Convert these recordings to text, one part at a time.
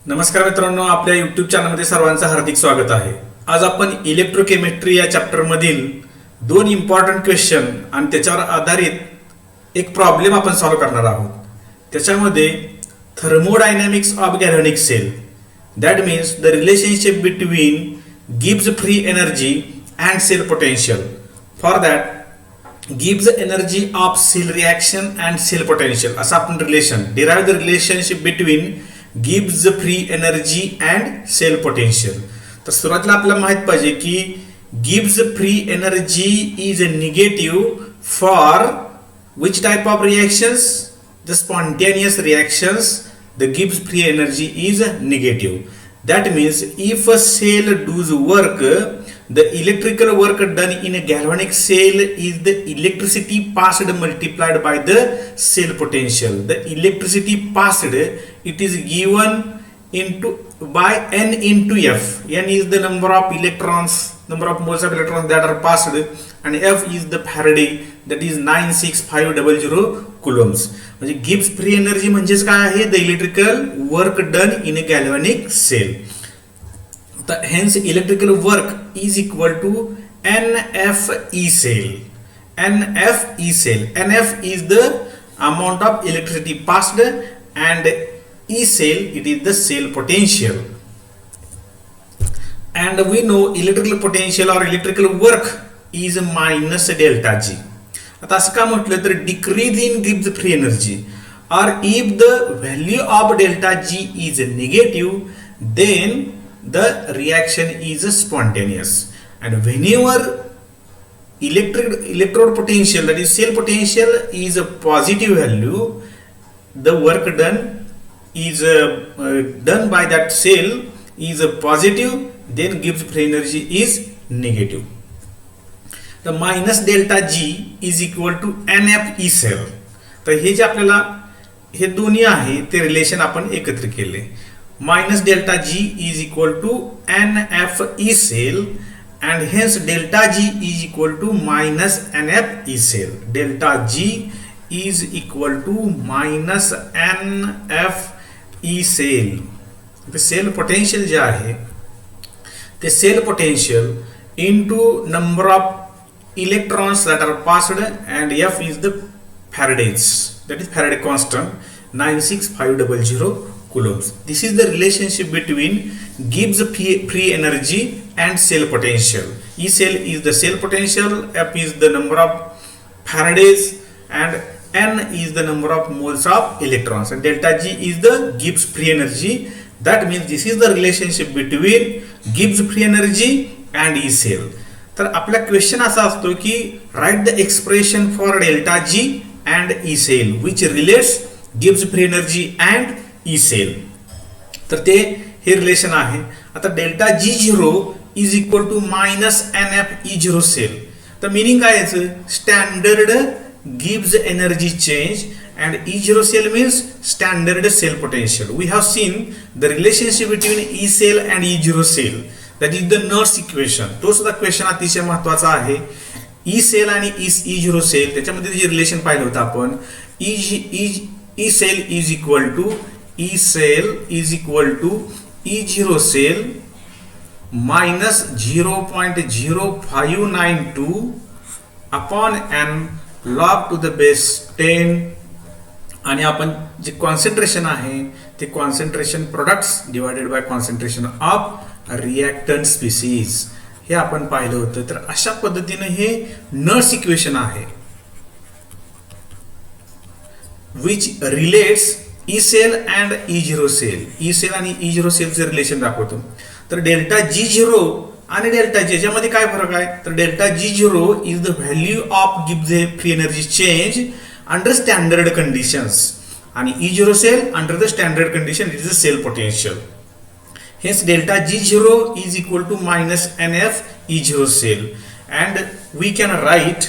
नमस्कार मित्रांनो, आपल्या YouTube चॅनलमध्ये सर्वांचं हार्दिक स्वागत आहे. आज आपण इलेक्ट्रोकेमिस्ट्री या चॅप्टर मधील दोन इम्पॉर्टंट क्वेश्चन आणि त्याच्यावर आधारित एक प्रॉब्लेम आपण सॉल्व्ह करणार आहोत. त्याच्यामध्ये thermodynamics of galvanic cell, that means the relationship between गिव्स free energy and cell potential. For that gives energy of cell reaction and cell potential असं आपण relation derive the relationship between gives free energy and cell potential. तर सुरुवातीला आपल्याला माहित पाहिजे की gives free energy is a negative for which type of reactions? The spontaneous reactions. The gives free energy is negative. That means if a cell does work, the electrical work done in a galvanic cell is the electricity passed multiplied by the cell potential. The electricity passed, it is given into by n into f. N is the number of electrons, number of moles of electrons that are passed, and f is the Faraday, that is 96500 coulombs. म्हणजे गिव्स free energy म्हणजेच काय आहे? The electrical work done in a galvanic cell. Hence electrical work is equal to NFE cell. NFE cell. NF is the amount of electricity passed and E cell, it is the cell potential. And we know electrical potential or electrical work is minus delta G. आता असं का म्हटलं तर decrease in gives free energy, or if the value of delta G is negative, then the reaction is spontaneous. And whenever electrode potential, that is cell potential, is a positive value, the work done is done by that cell is a positive, then gives free energy is negative. The minus delta G is equal to NFE cell. तर हे जे आपल्याला हे दोन्ही आहे ते relation आपण एकत्र केले. Minus delta G is equal to NFE cell, and hence delta G is equal to minus NFE cell. Delta G is equal to minus NFE cell. The cell potential जे आहे ते cell potential into number of electrons that are passed, and F is the Faraday's, that is Faraday constant, 96500 coulombs. This is the relationship between gives free energy and cell potential. E cell is the cell potential, F is the number of Faradays, and N is the number of moles of electrons, and delta G is the gives free energy. That means this is the relationship between gives free energy and E cell. तर आपला question असा असतो की right the expression for delta G and E cell which relates gives free energy and E cell. तर ते हे relation आहे. आता delta G0 is equal to minus NFE0 cell. तर मिनिंग काय याचं? स्टँडर्ड गिव्स energy change and E0 cell means standard cell potential. We have seen the relationship between E cell and E0 cell. That is the Nernst equation. तो सुद्धा question अतिशय महत्वाचा आहे. E cell आणि E0 cell त्याच्यामध्ये जे relation पाहिलं होतं आपण, E cell is equal to E0 cell minus 0.0592 upon n log to the base 10. आणि आपण जे कॉन्सन्ट्रेशन आहे ते concentration products divided by concentration of reactant species हे आपण पाहिलं होतं. तर अशा पद्धतीने हे नर्स इक्वेशन आहे which relates E cell and E0 cell. E cell आणि E0 सेलचे रिलेशन दाखवतो. तर डेल्टा G0 आणि डेल्टा G याच्यामध्ये काय फरक आहे? तर delta G0 is the value of gives free energy change under standard conditions, and E0 cell under the standard condition it is a cell potential. Hence delta G0 is equal to minus NF E0 cell, and we can write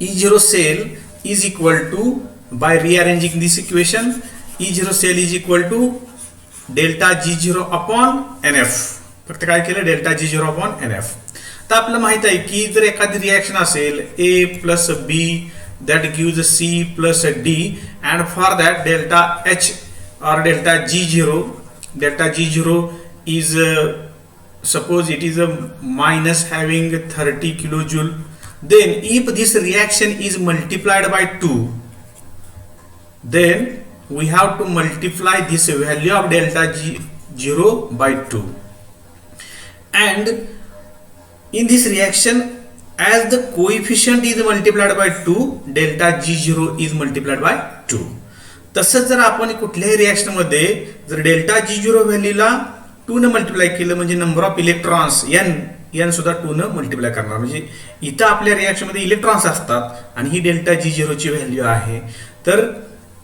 E0 cell is equal to, by rearranging this equation, E0 cell is equal to delta G0 upon NF. फक्त काय केलं? delta G0 upon NF. तर आपल्याला माहित आहे की जर एखादी रिएक्शन असेल A plus B that gives C plus D, and for that delta H or delta G0. Delta G0 is suppose it is a minus having 30 kilojoule. Then if this reaction is multiplied by 2, then we have to multiply this value of delta G0 by 2. And in this reaction, as the coefficient is multiplied by 2, delta G0 is multiplied by 2. तसंच जर आपण कुठल्याही reaction मध्ये जर delta G0 व्हॅल्यूला 2 ने multiply केलं म्हणजे number of electrons n सुद्धा 2 ने मल्टिप्लाय करणार. म्हणजे इथं आपल्या रिएक्शन मध्ये इलेक्ट्रॉन्स असतात आणि ही डेल्टा G0 ची व्हॅल्यू आहे. तर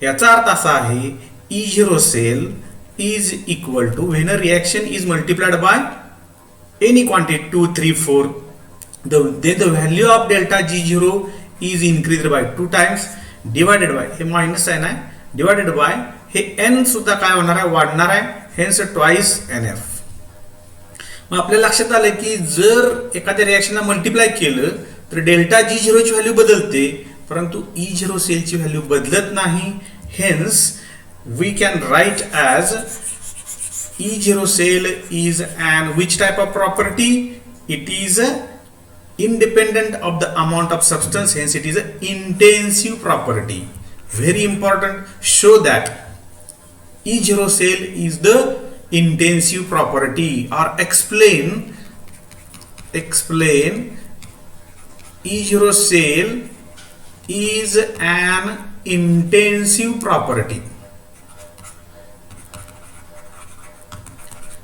याचा अर्थ असा आहे E0 cell is equal to when a reaction is multiplied by any quantity 2, 3, 4, then the value of delta G0 is increased by 2 times divided by हे मायनस साइन आहे divided by हे n सुद्धा काय होणार आहे वाढणार आहे hence twice nf. मग आपल्या लक्षात आलं की जर एखाद्या रिएक्शनला मल्टिप्लाय केलं तर डेल्टा G0 ची व्हॅल्यू बदलते परंतु E0 सेल ची व्हॅल्यू बदलत नाही. hence we can write as E0 cell is an which type of property? It is independent of the amount of substance, hence it is an intensive property. Very important, show that E0 cell is the intensive property, or explain E0 cell is an intensive property.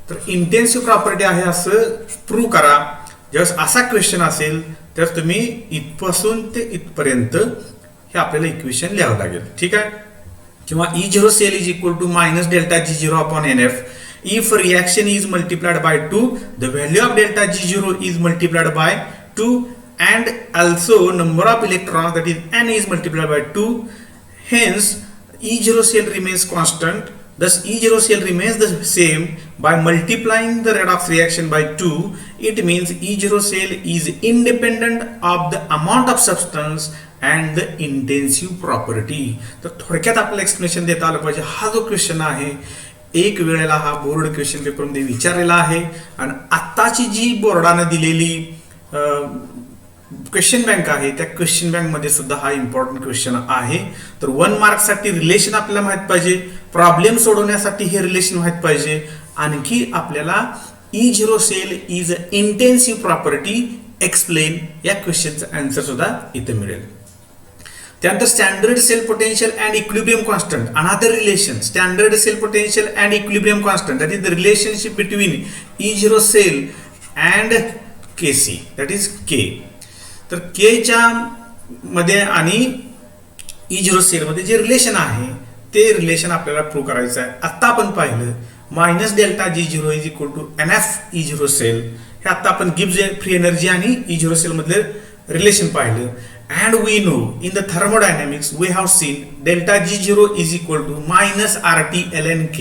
तर intensive property आहे असं prove करा. ज्यावेळेस असा question असेल तर तुम्ही इथपासून ते इथपर्यंत हे आपल्याला इक्वेशन लिहावं लागेल. ठीक आहे. किंवा E0 cell is equal to minus delta G0 upon NF. If reaction is multiplied by 2, the value of delta G0 is multiplied by 2 and also number of electrons, that is n, is multiplied by 2. Hence E0 cell remains constant. Thus E0 cell remains the same by multiplying the redox reaction by 2. It means E0 cell is independent of the amount of substance and the intensive property. तर थोडक्यात आपल्याला explanation देता आलं पाहिजे. हा जो question आहे एक वेळेला हा बोर्ड क्वेश्चन पेपर मध्ये विचारलेला आहे आणि आत्ताची जी बोर्डाने दिलेली क्वेश्चन बँक आहे त्या क्वेश्चन बँक मध्ये सुद्धा हा इम्पॉर्टंट क्वेश्चन आहे. तर 1 मार्क साठी रिलेशन आपल्याला माहित पाहिजे, प्रॉब्लेम सोडवण्यासाठी हे रिलेशन माहित पाहिजे. आणखी आपल्याला E0 cell is intensive property explain या क्वेश्चनचा आन्सर सुद्धा इथे मिळेल. त्यानंतर standard cell potential and equilibrium constant, another relation. Standard cell potential and equilibrium constant, that is the relationship between E0 cell and Kc, that is K. तर K च्या मध्ये आणि E0 सेल मध्ये जे रिलेशन आहे ते रिलेशन आपल्याला prove करायचं आहे. आता आपण पाहिलं minus delta G0 is equal to NF E0 cell. हे आता आपण गिब्स फ्री एनर्जी आणि E0 सेल मधले रिलेशन पाहिलं. And we know in the thermodynamics we have seen delta G0 is equal to minus RT ln K,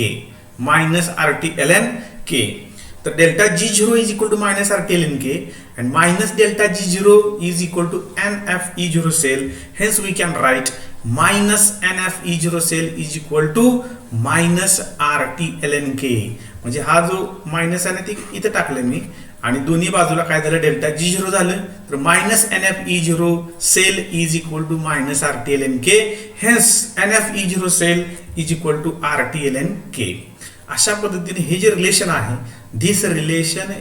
minus RT ln K. तर delta G0 is equal to minus RT ln K and minus delta G0 is equal to NF E0 cell. Hence we can write minus NF E0 cell is equal to minus RT ln K. म्हणजे हा जो minus आहे ते इथे टाकले मी आणि दोन्ही बाजूला काय झालं डेल्टा G0 झालं. तर minus NF E0 cell is equal to minus RT ln K. Hence NF E0 cell is equal to RT ln K. अशा पद्धतीने हे जे रिलेशन आहे, this relation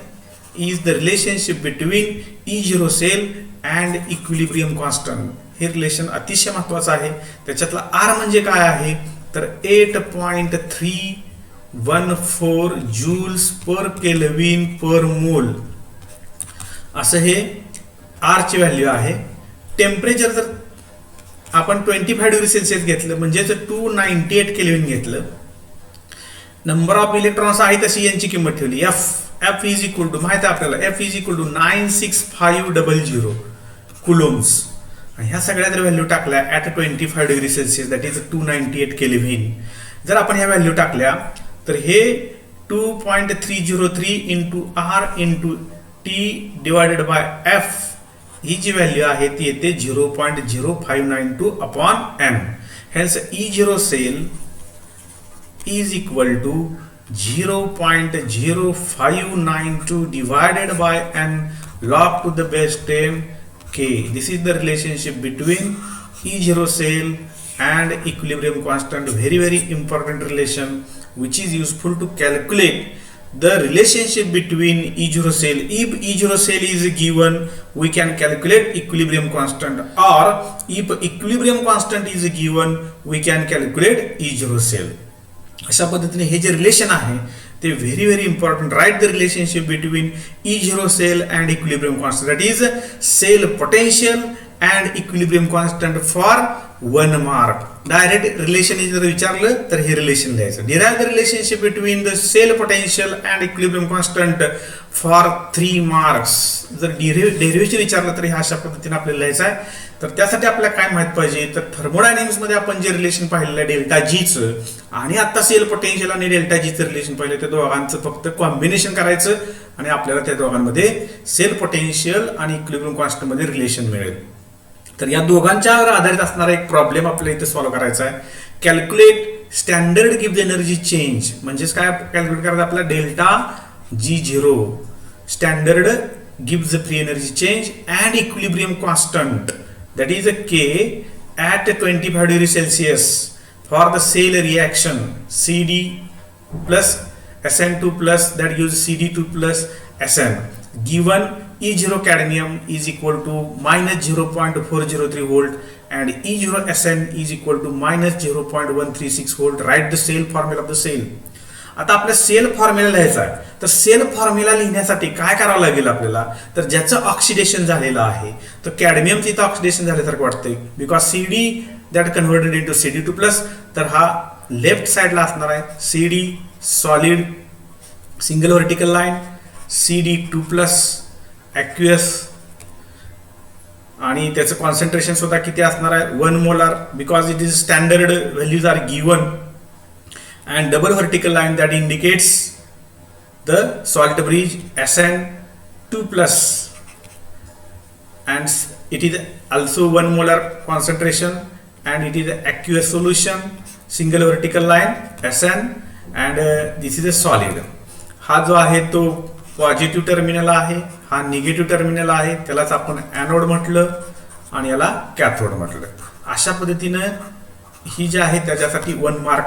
is the relationship between E0 cell and equilibrium constant. हे relation अतिशय महत्वाचं आहे. त्याच्यातला R म्हणजे काय आहे तर 8.314 जूल्स पर केल्विन पर मोल असं हे R ची व्हॅल्यू आहे. टेम्परेचर जर आपण 25 डिग्री सेल्सिअस घेतलं म्हणजे 298 केल्विन घेतलं. नंबर ऑफ इलेक्ट्रॉन्स आहे तशी यांची किंमत ठेवली. F इज इक्वल टू माहिती आहे आपल्याला F is equal to 96500 coulombs. ह्या सगळ्या जर व्हॅल्यू टाकल्या at 25 degree Celsius that is 298 kelvin. जर आपण ह्या व्हॅल्यू टाकल्या तर हे 2.303 into R into T divided by F ही जी व्हॅल्यू आहे ती येते 0.0592 upon M. Hence E0 cell is equal to 0.0592 divided by n log to the base 10 k. This is the relationship between E0 cell and equilibrium constant. Very important relation which is useful to calculate the relationship between E0 cell. If E0 cell is given, we can calculate equilibrium constant, or if equilibrium constant is given, we can calculate E0 cell. अशा पद्धतीने हे जे relation आहे ते very important. Write the relationship between E0 cell and equilibrium constant, that is cell potential and equilibrium constant for 1 mark. Direct relation जर विचारलं तर हे रिलेशन लिहायचं. Derive the relationship between the cell potential and equilibrium constant for 3 marks. जर derivation विचारलं तर हे अशा पद्धतीने आपल्याला लिहायचं आहे. तर त्यासाठी आपल्याला काय माहित पाहिजे, तर थर्मोडायनामिक्स मध्ये आपण जे रिलेशन पाहिलेलं आहे डेल्टा जीचं आणि आता सेल पोटेन्शियल आणि डेल्टा जीचं रिलेशन पाहिलं, त्या दोघांचं फक्त कॉम्बिनेशन करायचं आणि आपल्याला त्या दोघांमध्ये सेल पोटेन्शियल आणि इक्विलिब्रियम कॉन्स्टंट मध्ये रिलेशन मिळेल. तर या दोघांच्यावर आधारित असणारा एक प्रॉब्लेम आपल्याला इथे सॉल्व्ह करायचा आहे. Calculate standard give energy change. म्हणजेच काय कॅल्क्युलेट करायचं आपला delta G0 standard give free energy change and equilibrium constant that is a K at 25 degrees Celsius for the cell reaction CD plus SN2 plus that gives CD2 plus SN. Given E0 cadmium is equal to minus 0.403 volt and E0 SN is equal to minus 0.136 volt. Write the cell formula of the cell. आता आपल्या sale formula लिहायचा आहे. तर sale formula लिहिण्यासाठी काय करावं लागेल आपल्याला, तर ज्याचं ऑक्सिडेशन झालेलं आहे, तर कॅडमियमचं इथं ऑक्सिडेशन झाल्यासारखं वाटतंय because CD that converted into CD2 plus. तर हा लेफ्ट साइडला असणार आहे CD solid single vertical line CD2 plus aqueous आणि त्याचं कॉन्सन्ट्रेशन सुद्धा किती असणार आहे 1 molar because it is standard values are given. And double vertical line that indicates the salt bridge SN2 plus, and it is also 1 molar concentration and it is aqueous solution, single vertical line SN, and this is a solid. हा जो आहे तो positive terminal आहे, हा negative terminal आहे, त्यालाच आपण anode म्हटलं आणि याला कॅथोड म्हटलं. अशा पद्धतीनं ही जी आहे त्याच्यासाठी 1 मार्क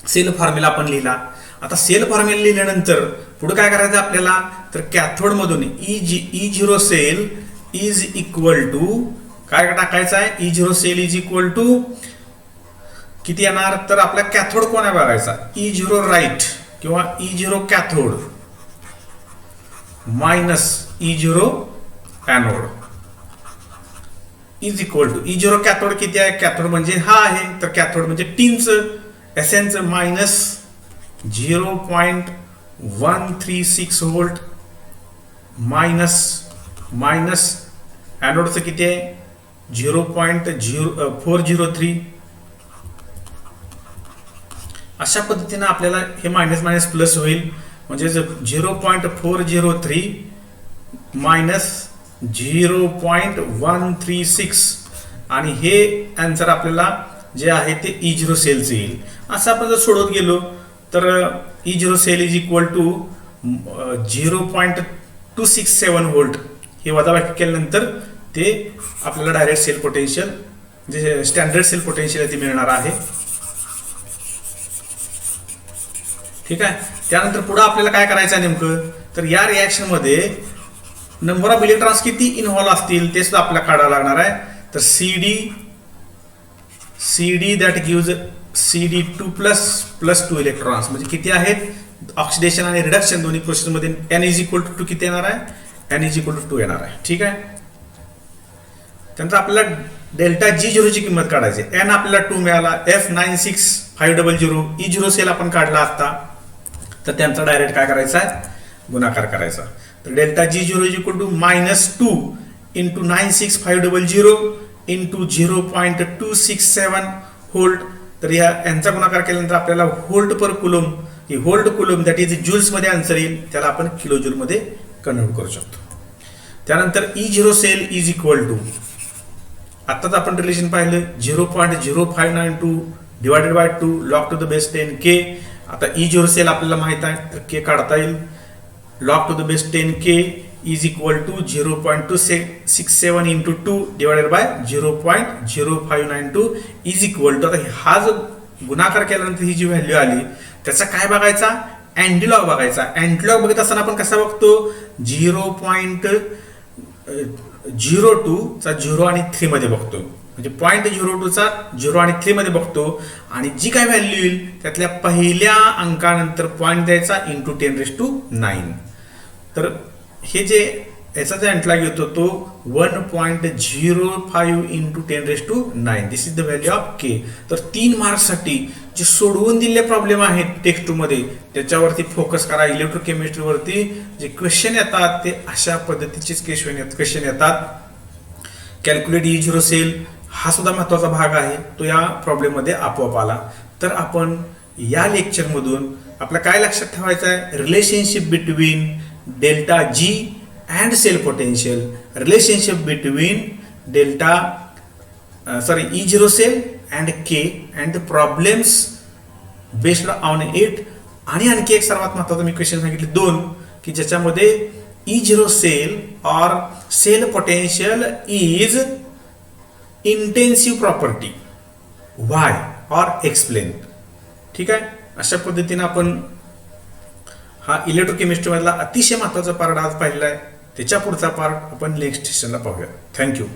सेल फॉर्म्युला आपण लिहिला. आता सेल फॉर्म्युला लिहिल्यानंतर पुढे काय करायचं आपल्याला, तर कॅथोड मधून E0 cell is equal to काय टाकायचं आहे, E0 cell is equal to किती येणार, तर आपला कॅथोड कोण आहे बघायचा, E0 राईट किंवा E0 cathode minus E0 anode is equal to E0 cathode किती आहे, कॅथोड म्हणजे हा आहे, तर कॅथोड म्हणजे टीनचं एसएनचं मायनस 0.136 व्होल्ट मायनस एनोडचं किती आहे 0.403. अशा पद्धतीने आपल्याला हे मायनस मायनस प्लस होईल, म्हणजे 0.403 मायनस 0.136 आणि हे आन्सर आपल्याला जे आहे ते E0 सेलचं येईल. असं आपण जर सोडवत गेलो तर E0 cell is equal to 0.267 volt हे वजाबाकी केल्यानंतर ते आपल्याला डायरेक्ट सेल पोटेन्शियल जे स्टँडर्ड सेल पोटेन्शियल ते मिळणार आहे. ठीक आहे. त्यानंतर पुढे आपल्याला काय करायचं आहे नेमकं, तर या रिॲक्शन मध्ये नंबर ऑफ इलेक्ट्रॉन्स किती इन्व्हॉल्व असतील ते सुद्धा आपल्याला काढावं लागणार आहे. तर CD that gives CD2 plus 2 electrons म्हणजे किती आहेत, ऑक्सिडेशन आणि रिडक्शन दोन्ही प्रोसेस मध्ये N इज इक्वल टू 2 किती येणार आहे, N इज इक्वल टू 2 येणार आहे. ठीक आहे. त्यानंतर आपल्याला डेल्टा G0 ची किंमत काढायची. N आपल्याला 2 मिळाला, F96500 E0 सेल आपण काढला असता तर त्यांचा डायरेक्ट काय करायचा आहे, गुणाकार करायचा. तर delta G0 is equal to -2 into 96500 into 0.267 volt. तर यांचा गुणाकार केल्यानंतर आपल्याला व्होल्ट पर कुलम, ही volt coulomb that is joules मध्ये आन्सर येईल, त्याला आपण किलो ज्यूल मध्ये कन्व्हर्ट करू शकतो. त्यानंतर E0 cell is equal to आताच आपण रिलेशन पाहिलं 0.0592 divided by 2 log to the base 10k. आता E0 सेल आपल्याला माहित आहे तर k काढता येईल. Log to the base 10k is equal to 0.267 into 2 divided by 0.0592 is equal to. आता हा जो गुणाकार केल्यानंतर ही जी व्हॅल्यू आली त्याचा काय बघायचा, अँटीलॉग बघायचा. अँटीलॉग बघत असताना आपण कसा बघतो, 0.02 चा 0 आणि 3 मध्ये बघतो, म्हणजे 0.02 चा 0 आणि 3 मध्ये बघतो आणि जी काय व्हॅल्यू येईल त्यातल्या पहिल्या अंकानंतर पॉईंट द्यायचा इंटू 10⁹. तर हे जे याचा जो अँटीलॉग येतो तो 1.05 into 10⁹. This is the value of K. तर 3 मार्क्ससाठी जे सोडवून दिलेले प्रॉब्लेम आहेत टेक्स्ट मध्ये त्याच्यावरती फोकस करा. इलेक्ट्रोकेमिस्ट्रीवरती जे क्वेश्चन येतात ते अशा पद्धतीचेच क्वेश्चन येतात. कॅल्क्युलेट E0 सेल हा सुद्धा महत्वाचा भाग आहे, तो या प्रॉब्लेम मध्ये आपोआप आला. तर आपण या लेक्चर मधून आपलं काय लक्षात ठेवायचं आहे, relationship between delta G and cell potential, relationship between E0 cell and K and the problems based on it. आणि आणखी एक सर्वात महत्वाचं मी क्वेश्चन सांगितले 2 की ज्याच्यामध्ये E0 cell or cell potential is intensive property, why or explain. ठीक आहे, अशा पद्धतीने आपण हा इलेक्ट्रोकेमिस्ट्री मधला अतिशय महत्वाचा पार्ट आज पाहिलेला आहे. त्याच्या पुढचा पार्ट आपण नेक्स्ट सेशनला पाहूया. थँक्यू.